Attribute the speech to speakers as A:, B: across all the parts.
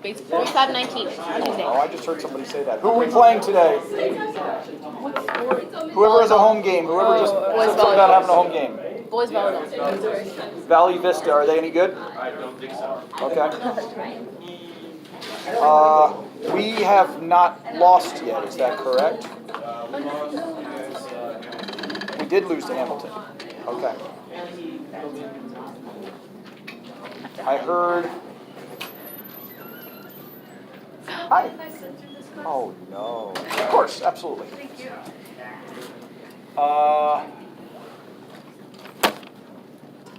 A: Baseball. 519.
B: Oh, I just heard somebody say that. Who are we playing today? Whoever has a home game. Whoever just said something about having a home game.
A: Boys volleyball.
B: Valley Vista, are they any good?
C: I don't think so.
B: Okay. We have not lost yet, is that correct? We did lose to Hamilton. Okay. I heard... Hi. Oh, no. Of course, absolutely. Did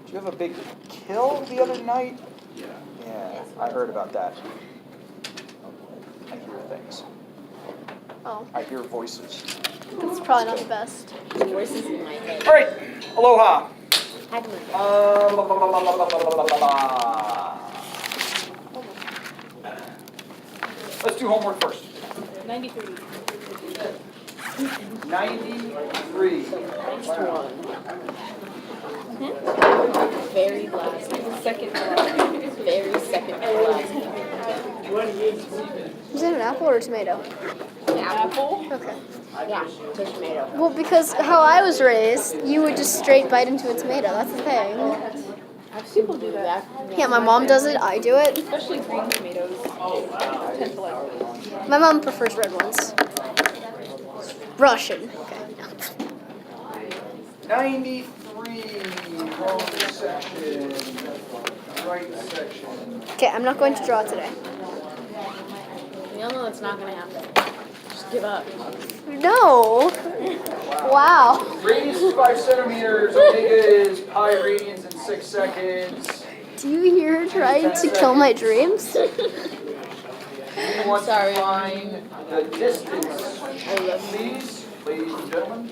B: you have a big kill the other night? Yeah, I heard about that. I hear things.
D: Oh,
B: I hear voices.
D: that's probably not the best.
A: Voices in my head.
B: All right, aloha.
A: Hi, Blue.
B: La, la, la, la, la, la, la, la, la. Let's do homework first.
A: 93.
B: 93.
A: Next one. Very last. Second last. Very second last.
D: Is it an apple or a tomato?
A: Apple?
D: Okay.
A: Yeah, tomato.
D: Well, because how I was raised, you would just straight bite into a tomato. That's the thing.
A: People do that.
D: Yeah, my mom does it. I do it.
A: Especially green tomatoes. Tend to like
D: My mom prefers red ones. Russian. Okay.
B: 93. Wrong section. Right section.
D: Okay, I'm not going to draw today.
A: We all know that's not going to happen. Just give up.
D: No. Wow.
B: Radius is 5 centimeters. Omega is pi radians in 6 seconds.
D: Do you hear her trying to kill my dreams?
B: We want to find the distance. Please, ladies and gentlemen,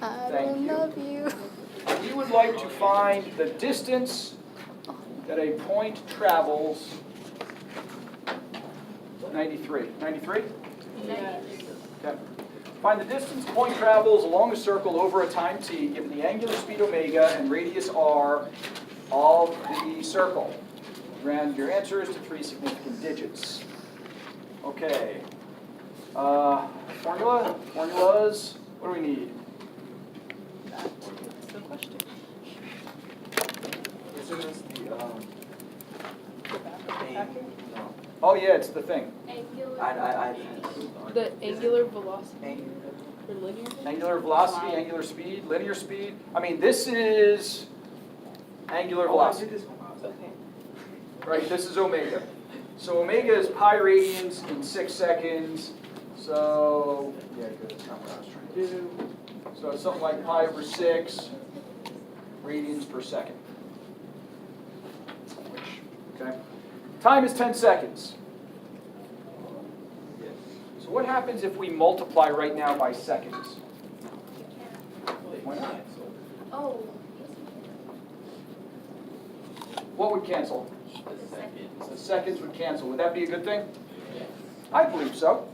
D: I
B: Thank
D: don't
B: you.
D: love you.
B: we would like to find the distance that a point travels. 93. 93? Okay. Find the distance a point travels along a circle over a time t, given the angular speed omega and radius r of the circle. Round your answers to 3 significant digits. Okay. Formulas. What do we need?
C: Isn't this the,
B: Oh yeah, it's the thing.
A: The angular velocity. Or linear?
B: Angular velocity, angular speed, linear speed. I mean, this is angular velocity.
A: Okay.
B: Right, this is omega. So omega is pi radians in 6 seconds. So, yeah, good, that's not what I was trying to do. So it's something like pi over 6 radians per second. Okay. Time is 10 seconds. So what happens if we multiply right now by seconds? Why not?
D: Oh.
B: What would cancel? The seconds would cancel. Would that be a good thing? I believe so.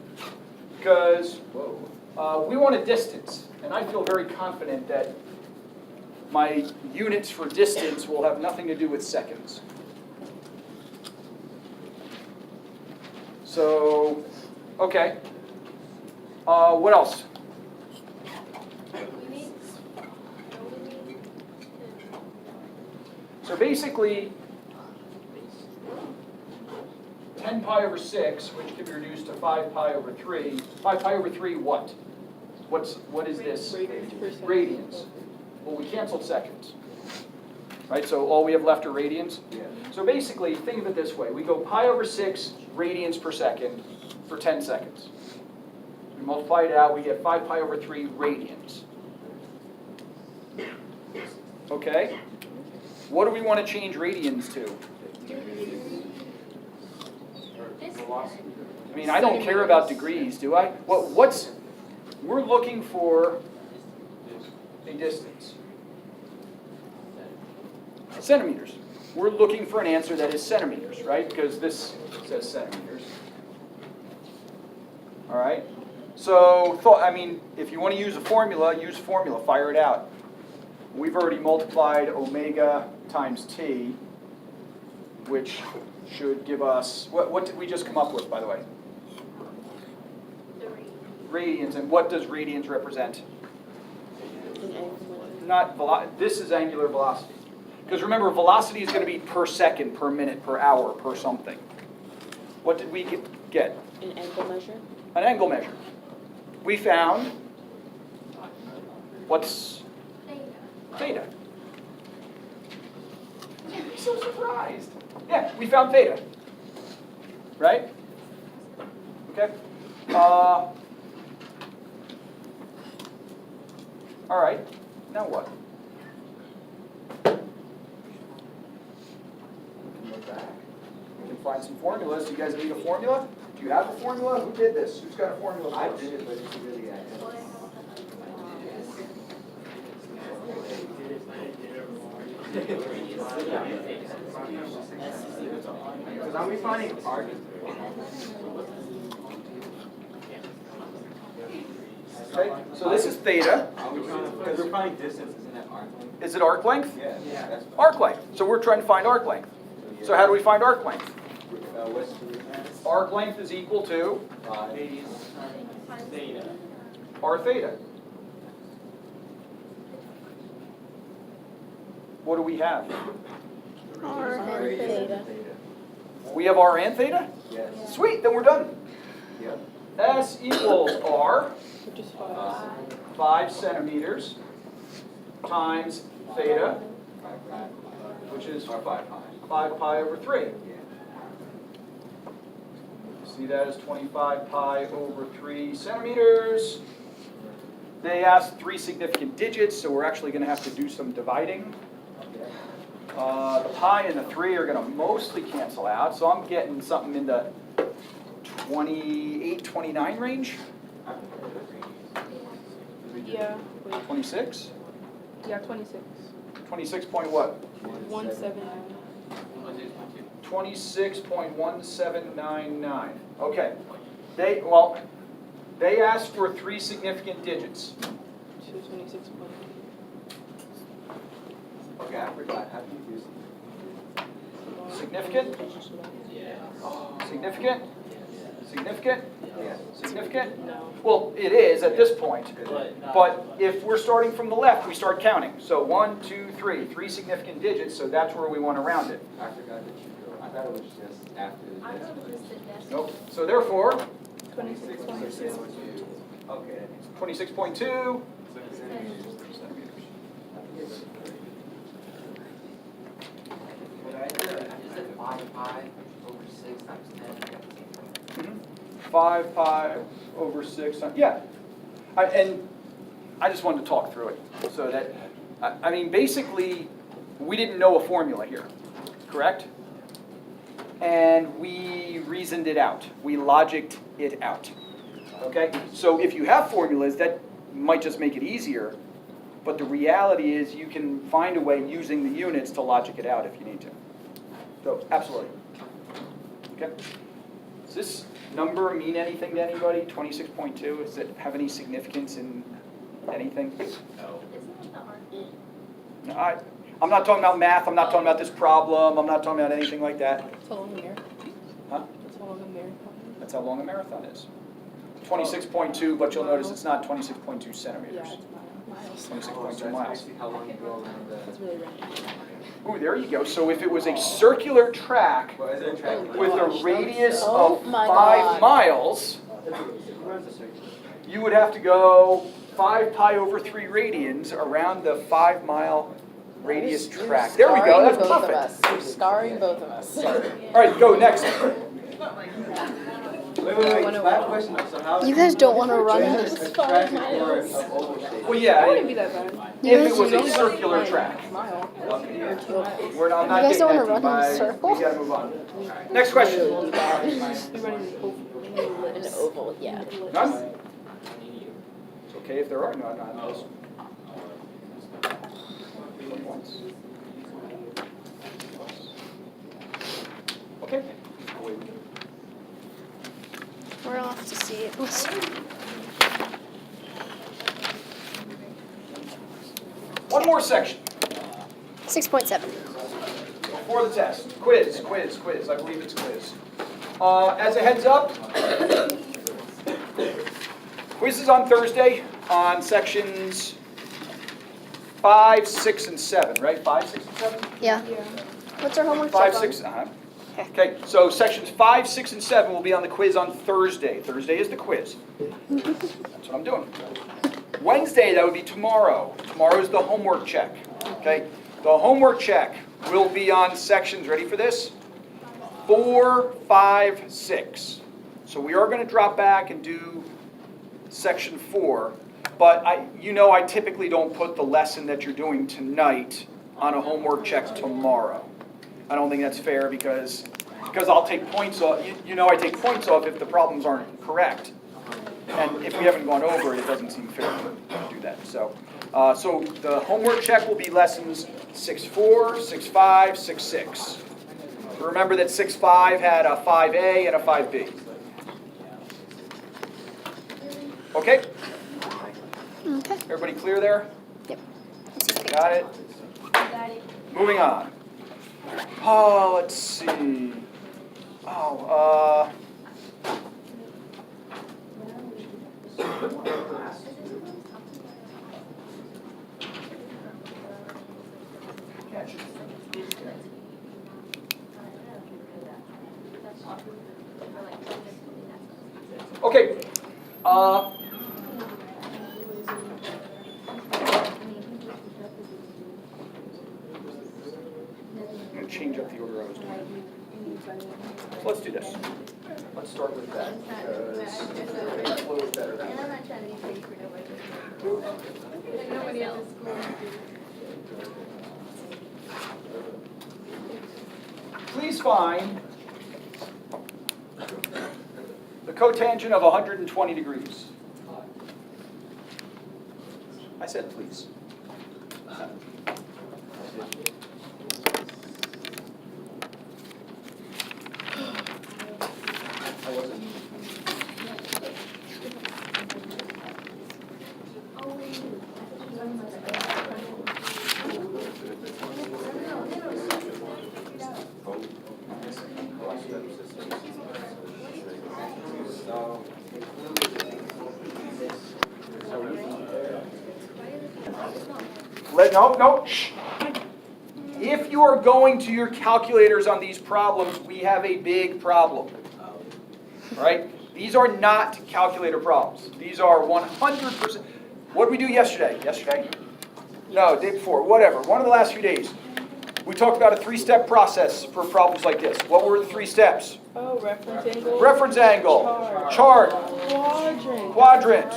B: Because we want a distance. And I feel very confident that my units for distance will have nothing to do with seconds. So, okay. What else? So basically, 10 pi over 6, which can be reduced to 5 pi over 3. 5 pi over 3 what? What is this? Radians. Well, we canceled seconds. Right, so all we have left are radians?
C: Yeah.
B: So basically, think of it this way. We go pi over 6 radians per second for 10 seconds. We multiply it out, we get 5 pi over 3 radians. Okay? What do we want to change radians to? I mean, I don't care about degrees, do I? We're looking for a distance. Centimeters. We're looking for an answer that is centimeters, right? Because this says centimeters. All right? So, if you want to use a formula, use a formula. Fire it out. We've already multiplied omega times t. which should give us, what did we just come up with, by the way? Radians, and what does radians represent? Not this is angular velocity. Because remember, velocity is going to be per second, per minute, per hour, per something. What did we get?
A: An angle measure?
B: An angle measure. We found, what's theta? You'd be so surprised. Yeah, we found theta. Right? Okay. All right. Now what? We can look back. We can find some formulas. Do you guys need a formula? Do you have a formula? Who did this? Who's got a formula?
C: I did it, but it's really Because I'm finding arc.
B: Okay, so this is theta.
C: Because we're finding distance, isn't that arc length?
B: Is it arc length?
C: Yeah, that's
B: Arc length. So we're trying to find arc length. So how do we find arc length?
C: what's
B: Arc length is equal to r theta. What do we have?
D: R and theta.
B: We have r and theta?
C: Yes.
B: Sweet, then we're done.
C: Yep.
B: S equals r,
A: Which is 5.
B: 5 centimeters, times theta, which is 5 pi over 3. See that as 25 pi over 3 centimeters. They asked 3 significant digits, so we're actually going to have to do some dividing. The pi and the 3 are going to mostly cancel out, so I'm getting something in the 28, 29 range.
A: Yeah, wait.
B: 26?
A: Yeah, 26.
B: 26 point what?
A: 179.
B: 26.1799. Okay. They asked for 3 significant digits.
A: So 26.
C: Okay, I forgot. How do you use it?
B: Significant? Significant? Significant?
C: Yeah.
B: Significant?
A: No.
B: Well, it is at this point. But if we're starting from the left, we start counting. So 1, 2, 3. 3 significant digits, so that's where we want to round it.
C: I forgot that you go. I thought it was just after the decimal.
B: Nope. So therefore,
A: 26.2.
C: Okay.
B: 26.2.
C: Is it 5 pi over 6 times 10?
B: 5 pi over 6. Yeah. And I just wanted to talk through it. So that, I mean, basically, we didn't know a formula here, correct? And we reasoned it out. We logicked it out. Okay? So if you have formulas, that might just make it easier. But the reality is you can find a way using the units to logic it out if you need to. So, absolutely. Okay? Does this number mean anything to anybody? 26.2? Does it have any significance in anything? No. I'm not talking about math. I'm not talking about this problem. I'm not talking about anything like that.
A: That's how long a marathon.
B: Huh?
A: That's how long a marathon is.
B: That's how long a marathon is. 26.2, but you'll notice it's not 26.2 centimeters.
A: Yeah, it's miles.
B: 26.2 miles.
C: How long you go around the...
A: That's really random.
B: Ooh, there you go. So if it was a circular track
C: Well, is there a track?
B: with a radius
D: Oh
B: of
D: my
B: 5
D: God.
B: miles,
C: Who runs the circuit?
B: you would have to go 5 pi over 3 radians around the 5-mile radius track. There we go. That's perfect.
A: You're scarring both of us.
B: All right, go next.
C: Wait. I have a question. So how
D: You guys don't want to run
C: Just
D: this?
C: a track or of oval shape?
B: Well,
A: That wouldn't
B: yeah,
A: be that bad.
B: if it was
D: You
B: a circular track.
A: Mile.
B: We're not, I'm not
D: You guys
B: getting
D: don't
B: that
D: wanna
B: deep.
D: run in a circle?
B: We gotta move on. Next question.
A: You're running
D: An oval, yeah.
B: None? It's okay if there are none on those. Once. Okay.
D: We're off to see it.
B: One more section.
D: 6.7.
B: before the test. Quiz. I believe it's quiz. As a heads up, quiz is on Thursday on sections 5, 6, and 7, right? 5, 6, and 7?
D: Yeah. What's our homework?
B: 5,
D: check on?
B: 6, Okay, so sections 5, 6, and 7 will be on the quiz on Thursday. Thursday is the quiz. That's what I'm doing. Wednesday, that would be tomorrow. Tomorrow is the homework check. Okay, the homework check will be on sections, ready for this? 4, 5, 6. So we are going to drop back and do section 4, but I typically don't put the lesson that you're doing tonight on a homework check tomorrow. I don't think that's fair because I'll take points off. I take points off if the problems aren't correct. And if we haven't gone over it, it doesn't seem fair to do that. So the homework check will be lessons 6-4, 6-5, 6-6. Remember that 6-5 had a 5A and a 5B. Okay?
D: Okay.
B: Everybody clear there?
D: Yep.
B: Got it? Moving on. Oh, let's see. Okay. I'm going to change up the order I was doing. So let's do this. Let's start with that because it flows better that way.
A: Nobody else.
B: Please find the cotangent of 120 degrees. I said please. I wasn't. No, shh. If you are going to your calculators on these problems, we have a big problem. All right? These are not calculator problems. These are 100%. What did we do yesterday? No, day before, whatever. One of the last few days. We talked about a 3-step process for problems like this. What were the 3 steps?
A: Oh, reference angle.
B: Reference angle. Chart. Quadrant.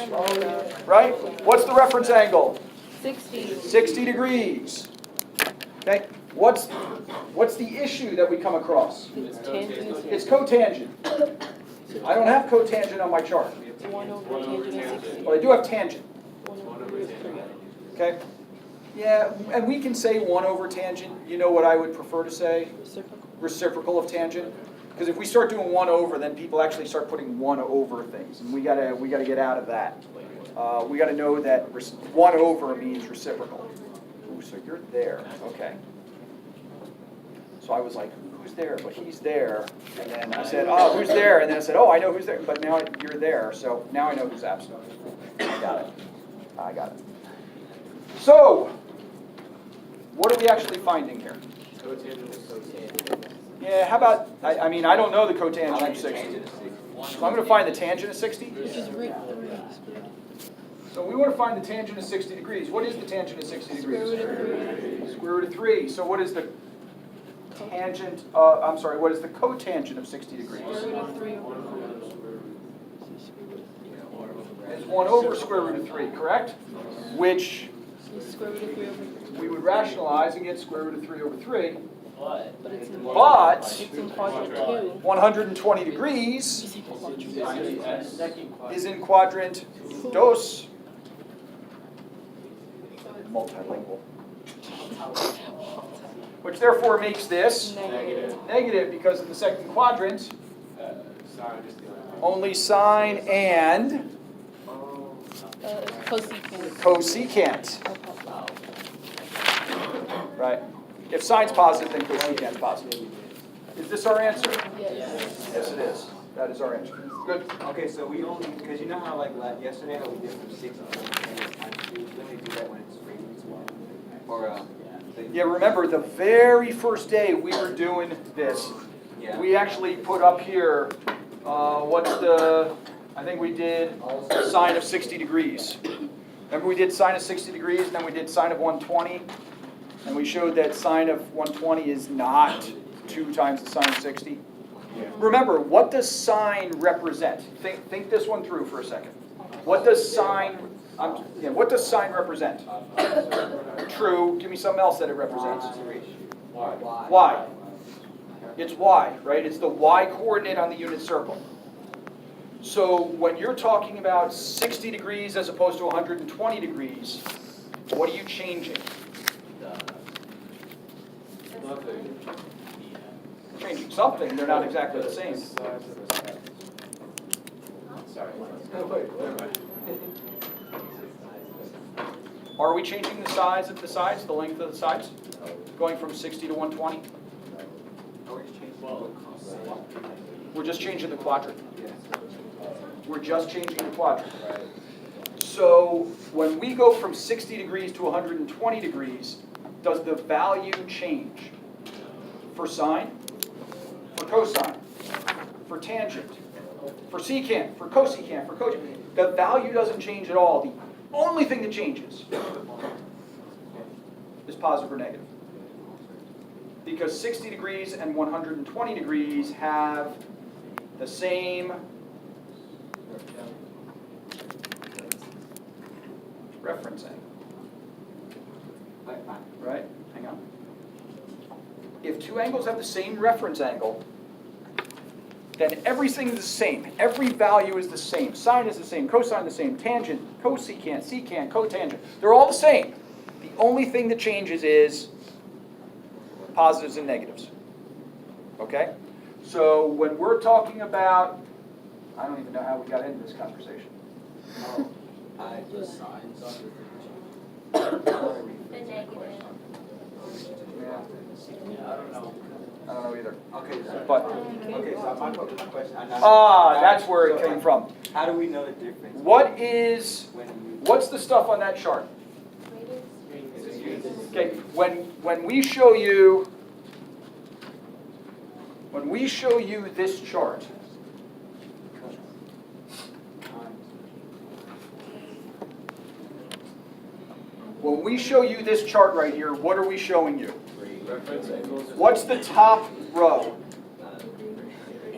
B: Right? What's the reference angle?
A: 60.
B: 60 degrees. Okay? What's the issue that we come across?
A: It's tangent.
B: It's cotangent. I don't have cotangent on my chart.
A: 1 over tangent of 60.
B: But I do have tangent.
A: 1 over root 3.
B: Okay? Yeah, and we can say 1 over tangent. You know what I would prefer to say?
A: Reciprocal.
B: Reciprocal of tangent. Because if we start doing 1 over, then people actually start putting 1 over things, and we gotta get out of that. We gotta know that 1 over means reciprocal. Ooh, so you're there. Okay. So I was like, who's there? But he's there. And then I said, oh, who's there? And then I said, oh, I know who's there. But now you're there. So now I know who's absent. I got it. So, what are we actually finding here? Yeah, how about, I mean, I don't know the cotangent of 60. So I'm going to find the tangent of 60.
A: Which is root 3.
B: So we want to find the tangent of 60 degrees. What is the tangent of 60 degrees? Square root of 3. So what is the tangent, what is the cotangent of 60 degrees?
A: Square root of 3 over 4.
B: It's 1 over square root of 3, correct? Which
A: Square root of 3 over 3.
B: we would rationalize and get square root of 3 over 3.
A: But it's in quadrant 2.
B: 120 degrees
A: Is in quadrant
B: is in quadrant dos. Multilingual. Which therefore makes this negative because in the second quadrant, only sine and
A: cosecant.
B: cosecant. Right? If sine's positive, then cosecant's positive. Is this our answer? Yes, it is. That is our answer. Good.
E: Okay, so we only, because you know how like yesterday how we did from 6 to 10 times 2, we only do that when it's radians 1. Or,
B: Yeah, remember, the very first day we were doing this,
E: yeah.
B: we actually put up here, I think we did sine of 60 degrees. Remember we did sine of 60 degrees, and then we did sine of 120? And we showed that sine of 120 is not 2 times the sine of 60. Remember, what does sine represent? Think this one through for a second. What does sine represent? True. Give me something else that it represents. Y. It's y, right? It's the y coordinate on the unit circle. So when you're talking about 60 degrees as opposed to 120 degrees, what are you changing? Changing something. They're not exactly the same. Are we changing the size of the sides, the length of the sides? Going from 60 to 120? We're just changing the quadrant. We're just changing the quadrant. So when we go from 60 degrees to 120 degrees, does the value change? For sine? For cosine? For tangent? For secant? For cosecant? For cotangent? The value doesn't change at all. The only thing that changes is positive or negative. Because 60 degrees and 120 degrees have the same reference angle. Right? Hang on. If two angles have the same reference angle, then everything is the same. Every value is the same. Sine is the same, cosine the same, tangent, cosecant, secant, cotangent. They're all the same. The only thing that changes is positives and negatives. Okay? So when we're talking about, I don't even know how we got into this conversation.
D: The negative.
B: I don't know either.
E: Okay, so,
B: But
E: my question.
B: that's where it came from.
E: How do we know the difference?
B: What's the stuff on that chart? Okay, when we show you this chart, when we show you this chart right here, what are we showing you? What's the top row?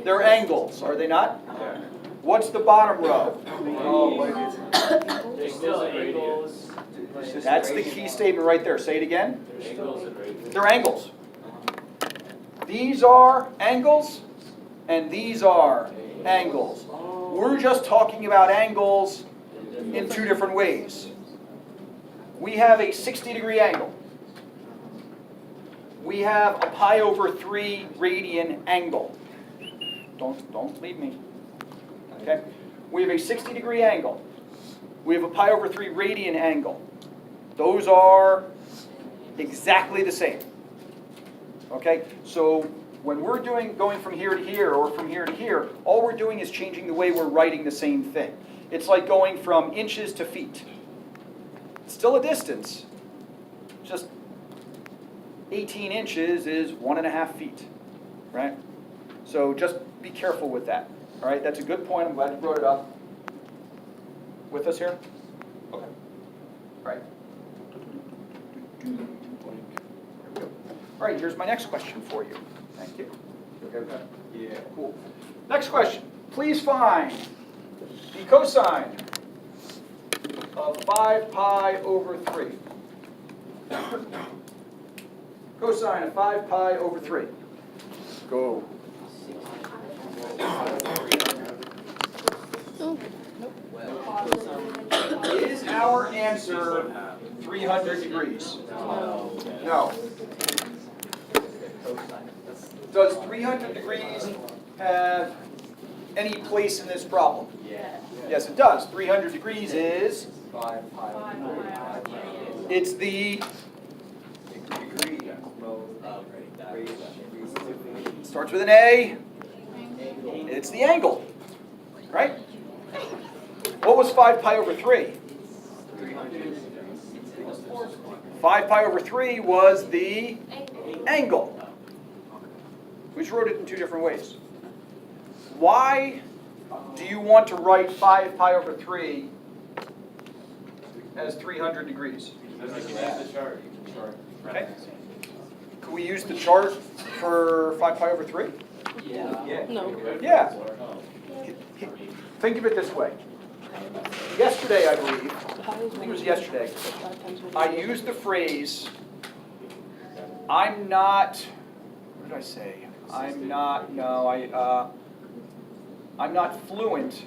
B: They're angles, are they not? What's the bottom row? That's the key statement right there. Say it again. They're angles. These are angles, and these are angles. We're just talking about angles in two different ways. We have a 60-degree angle. We have a pi over 3 radian angle. Don't leave me. Okay? We have a 60-degree angle. We have a pi over 3 radian angle. Those are exactly the same. Okay? So when we're going from here to here or from here to here, all we're doing is changing the way we're writing the same thing. It's like going from inches to feet. It's still a distance. Just 18 inches is 1.5 feet, right? So just be careful with that. All right, that's a good point. I'm glad you brought it up. With us here? Okay. All right. All right, here's my next question for you. Thank you. Okay with that? Yeah, cool. Next question. Please find the cosine of 5 pi over 3. Cosine of 5 pi over 3. Go. Is our answer 300 degrees? No. Does 300 degrees have any place in this problem? Yes, it does. 300 degrees is? It's the degree. Starts with an A. It's the angle, right? What was 5 pi over 3? 5 pi over 3 was the angle. We just wrote it in two different ways. Why do you want to write 5 pi over 3 as 300 degrees? Okay. Could we use the chart for 5 pi over 3?
E: Yeah.
A: No.
B: Yeah. Think of it this way. Yesterday, I believe, I think it was yesterday, I used the phrase, I'm not, what did I say? I'm not fluent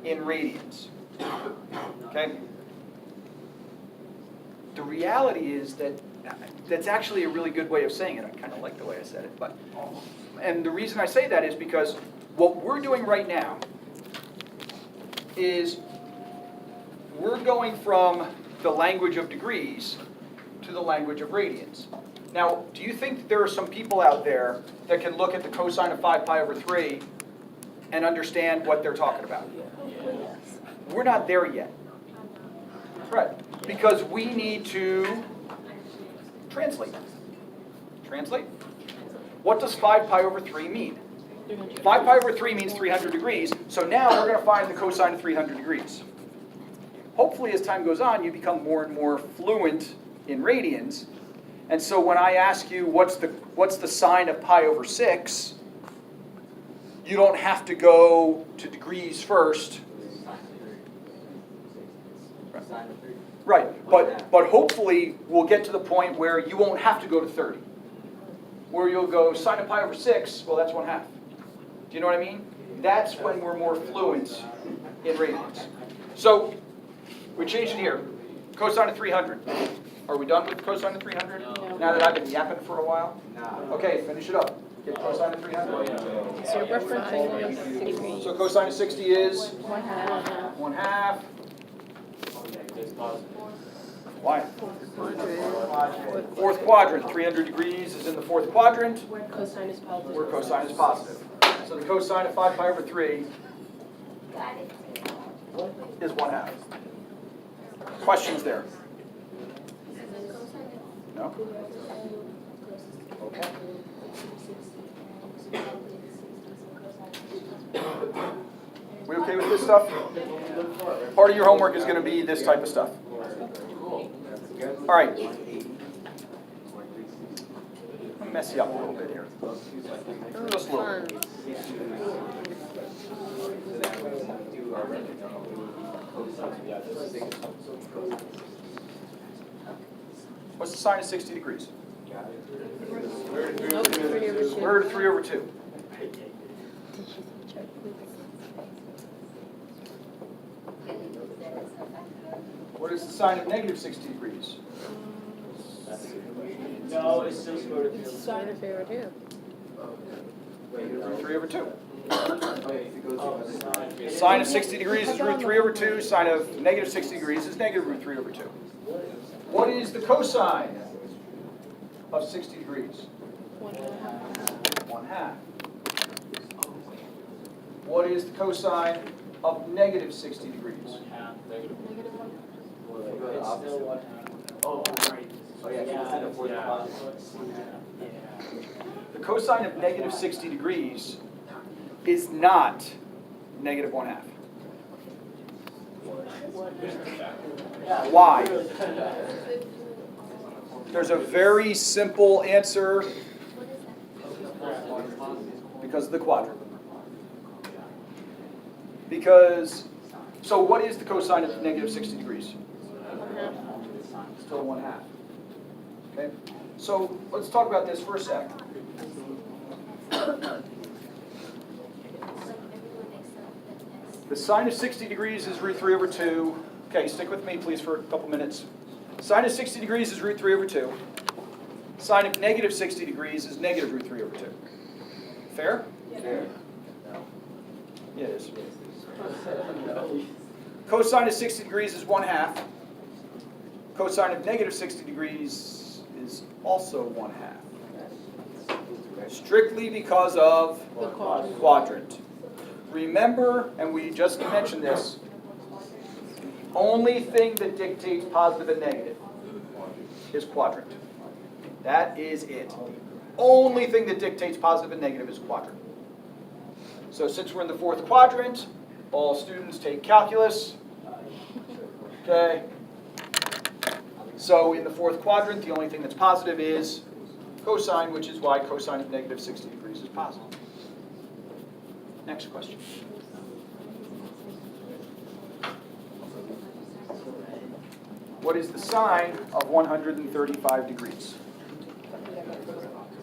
B: in radians. Okay? The reality is that that's actually a really good way of saying it. I kind of like the way I said it. And the reason I say that is because what we're doing right now is we're going from the language of degrees to the language of radians. Now, do you think that there are some people out there that can look at the cosine of 5 pi over 3 and understand what they're talking about? We're not there yet. Right, because we need to translate. Translate? What does 5 pi over 3 mean? 5 pi over 3 means 300 degrees, so now we're going to find the cosine of 300 degrees. Hopefully, as time goes on, you become more and more fluent in radians, and so when I ask you what's the sine of pi over 6, you don't have to go to degrees first. Right, but hopefully we'll get to the point where you won't have to go to 30. Where you'll go sine of pi over 6, well, that's 1/2. Do you know what I mean? That's when we're more fluent in radians. So we changed it here. Cosine of 300. Are we done with cosine of 300?
A: No.
B: Now that I've been yapping for a while?
E: No.
B: Okay, finish it up. Get cosine of 300.
A: So your referencing is 60.
B: So cosine of 60 is
A: 1/2.
B: 1/2. Why? Fourth quadrant. 300 degrees is in the fourth quadrant,
A: Cosine is positive.
B: where cosine is positive. So the cosine of 5 pi over 3 is 1/2. Questions there? No? Okay. We okay with this stuff? Part of your homework is going to be this type of stuff. All right. I'll mess you up a little bit here. Just a little bit. What's the sine of 60 degrees?
A: Nope, 3/2.
B: Root of 3 over 2. What is the sine of negative 60 degrees?
F: No, it's still square root of
A: It's sine of 3/2.
B: Root 3 over 2.
F: Oh,
B: Sine of 60 degrees is root 3 over 2. Sine of negative 60 degrees is negative root 3 over 2. What is the cosine of 60 degrees? 1/2. What is the cosine of negative 60 degrees?
F: It's
E: It's
F: still 1/2. Oh, right.
E: Oh, yeah, because it's in the fourth quadrant.
B: The cosine of negative 60 degrees is not negative 1/2. Why? There's a very simple answer. Because of the quadrant. Because, so what is the cosine of negative 60 degrees? Still 1/2. Okay? So let's talk about this for a sec. The sine of 60 degrees is root 3 over 2. Okay, stick with me please for a couple minutes. Sine of 60 degrees is root 3 over 2. Sine of negative 60 degrees is negative root 3 over 2. Fair?
E: Fair.
B: Yeah, it is. Cosine of 60 degrees is 1/2. Cosine of negative 60 degrees is also 1/2. Strictly because of
A: The quadrant.
B: quadrant. Remember, and we just mentioned this, the only thing that dictates positive and negative is quadrant. That is it. Only thing that dictates positive and negative is quadrant. So since we're in the fourth quadrant, all students take calculus. Okay? So in the fourth quadrant, the only thing that's positive is cosine, which is why cosine of negative 60 degrees is positive. Next question. What is the sine of 135 degrees?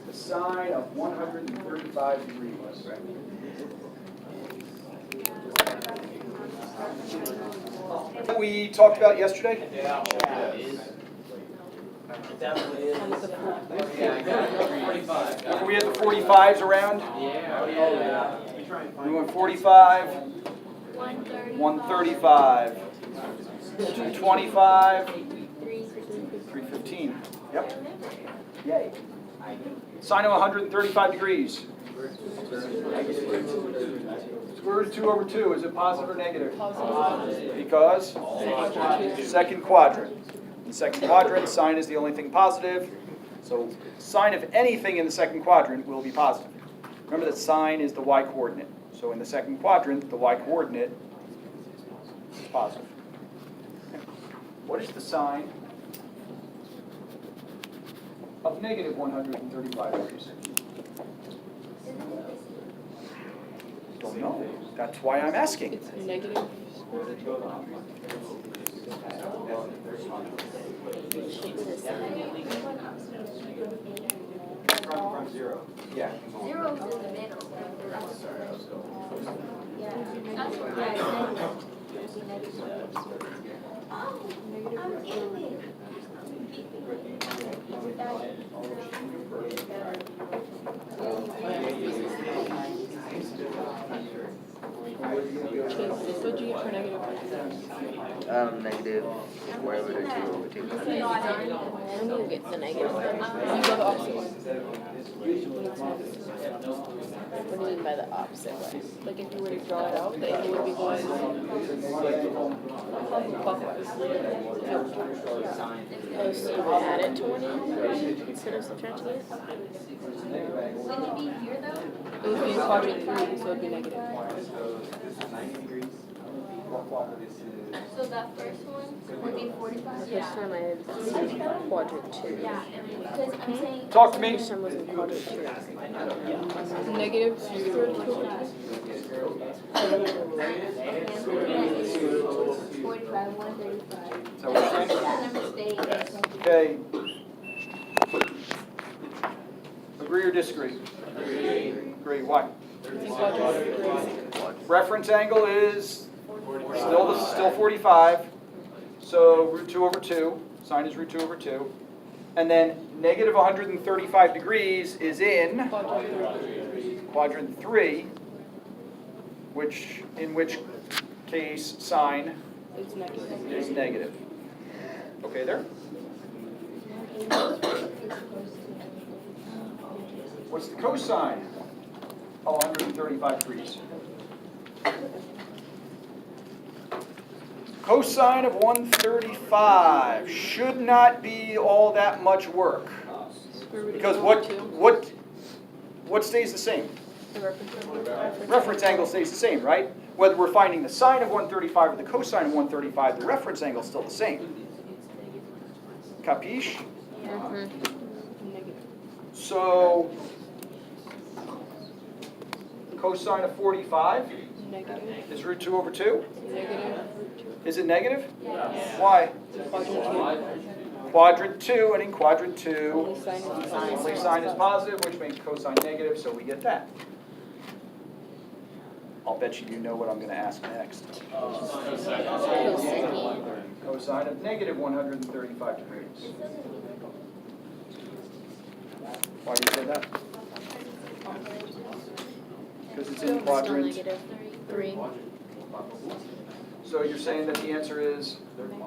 B: The sine of 135 degrees. We talked about yesterday?
F: Yeah. It definitely is. Yeah, I got it. 45.
B: We had the 45s around.
F: Yeah.
B: We went 45, 135, 225, 315. Yep. Yay. Sine of 135 degrees. Square root of 2 over 2, is it positive or negative?
A: Positive.
B: Because? Second quadrant. In second quadrant, sine is the only thing positive. So sine of anything in the second quadrant will be positive. Remember that sine is the y-coordinate. So in the second quadrant, the y-coordinate is positive. What is the sine of negative 135 degrees? Don't know. That's why I'm asking.
A: It's negative.
E: From 0.
B: Yeah.
G: Zero's in the middle. Yeah. I'm in it.
A: Chase, what did you get for negative?
C: Negative square root of 2 over 2.
A: I need to get the negative. You go the opposite way. What do you mean by the opposite way? Like if you were to draw it out, then it would be going clockwise. Oh, so you would add it to one end instead of subtracting it?
G: Would it be here though?
A: It would be in quadrant 3, so it would be negative.
G: So that first one would be 45?
A: First time I had quadrant 2.
G: Yeah, because I'm saying.
B: Talk to me.
A: First time was in quadrant 2. Negative square root of 2 over
G: 45, 135.
B: Is that what you're saying?
G: That's a mistake.
B: Okay. Agree or disagree? Agree. Why?
A: In quadrant 3.
B: Reference angle is still 45. So root 2 over 2. Sine is root 2 over 2. And then negative 135 degrees is in quadrant 3, in which case sine
A: It's negative.
B: is negative. Okay there? What's the cosine of 135 degrees? Cosine of 135 should not be all that much work.
A: Square root of
B: Because
A: 2 over 2.
B: what stays the same?
A: The reference angle.
B: Reference angle stays the same, right? Whether we're finding the sine of 135 or the cosine of 135, the reference angle is still the same. Capiche?
A: Negative.
B: So, cosine of 45
A: Negative.
B: is root 2 over 2.
A: Negative.
B: Is it negative? Why?
A: Quadrant
B: Quadrant 2, and in quadrant 2,
A: 2. Only sign is positive.
B: only sine is positive, which makes cosine negative, so we get that. I'll bet you know what I'm going to ask next. Cosine of negative 135 degrees. Why do you say that? Because it's in
A: Still
B: quadrant.
A: negative 3.
B: So you're saying that the answer is?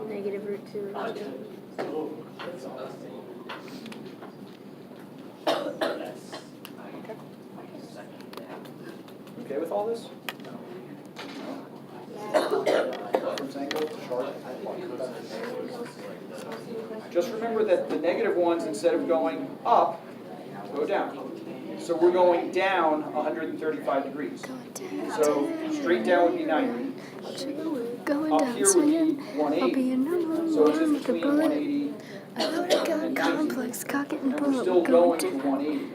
A: Negative root 2 over 2. Okay.
B: all this? No. Reference angle, chart. Just remember that the negative ones, instead of going up, go down. So we're going down 135 degrees. So straight down would be 90.
D: Going
B: Up
D: down
B: here would be
D: swinging. I'll be
B: 180.
D: your number
B: So it's
D: one
B: in
D: with the
B: between
D: bullet.
B: 180
D: I load a gun complex, cock it and
B: and
D: pull
B: we're
D: it.
B: still
D: We're
B: going
D: going
B: to
D: to.
B: 180.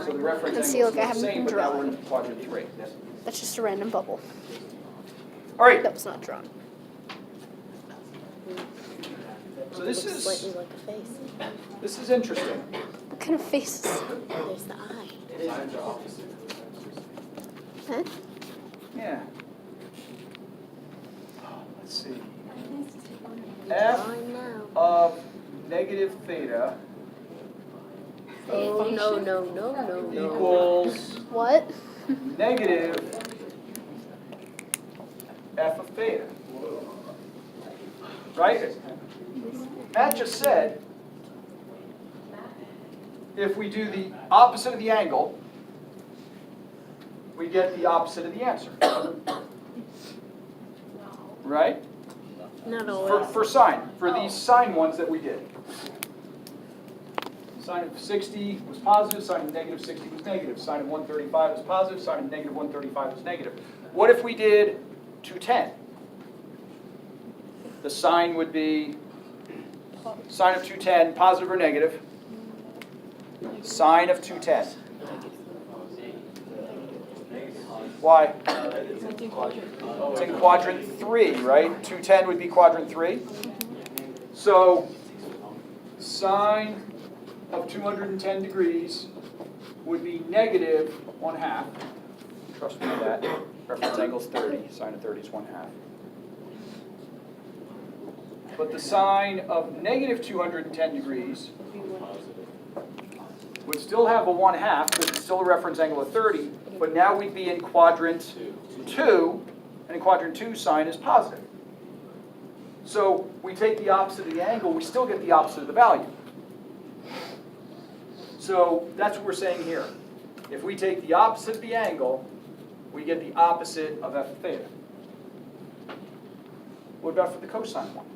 B: So the reference
D: Let's see,
B: angle is
D: look, I
B: the
D: haven't
B: same,
D: been
B: but now we're
D: drawn.
B: in quadrant 3.
D: That's just a random bubble.
B: All right,
D: That was not drawn.
B: so this
A: Looks slightly
B: is
A: like a face.
B: interesting.
D: What kind of faces?
A: There's the eye.
D: Huh?
B: Yeah. Let's see. F
A: Drawing now.
B: of negative theta
A: Oh, no.
B: equals
D: What?
B: negative f of theta. Right? Matt just said, if we do the opposite of the angle, we get the opposite of the answer. Right?
A: Not always.
B: For sine, for these sine ones that we did. Sine of 60 was positive, sine of negative 60 was negative, sine of 135 was positive, sine of negative 135 was negative. What if we did 210? The sine would be sine of 210, positive or negative? Sine of 210. Why? It's in quadrant 3, right? 210 would be quadrant 3. So sine of 210 degrees would be negative 1/2. Trust me on that. Reference angle is 30. Sine of 30 is 1/2. But the sine of negative 210 degrees would still have a 1/2 because it's still a reference angle of 30, but now we'd be in quadrant 2, and in quadrant 2 sine is positive. So we take the opposite of the angle, we still get the opposite of the value. So that's what we're saying here. If we take the opposite of the angle, we get the opposite of f of theta. What about for the cosine one?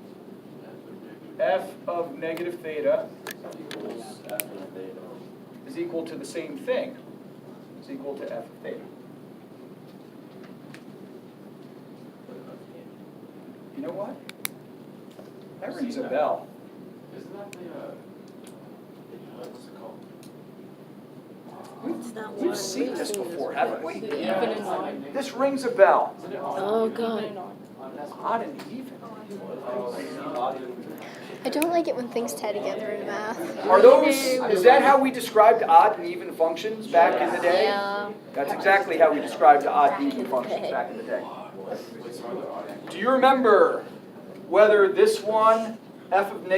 B: F of negative theta is equal to the same thing. It's equal to f of theta. You know what? That rings a bell.
F: Isn't that the, what's it called?
A: It's that
B: We've
A: one
B: seen this
A: reason
B: before,
A: is
B: haven't we?
A: the even and odd.
B: This rings a bell.
A: Oh, God.
B: Odd and even.
D: I don't like it when things tie together in math.
B: Are those, is that how we described odd and even functions back in the day?
A: Yeah.
B: That's exactly how we described odd and even functions back in the day. Do you remember whether this one, f of negative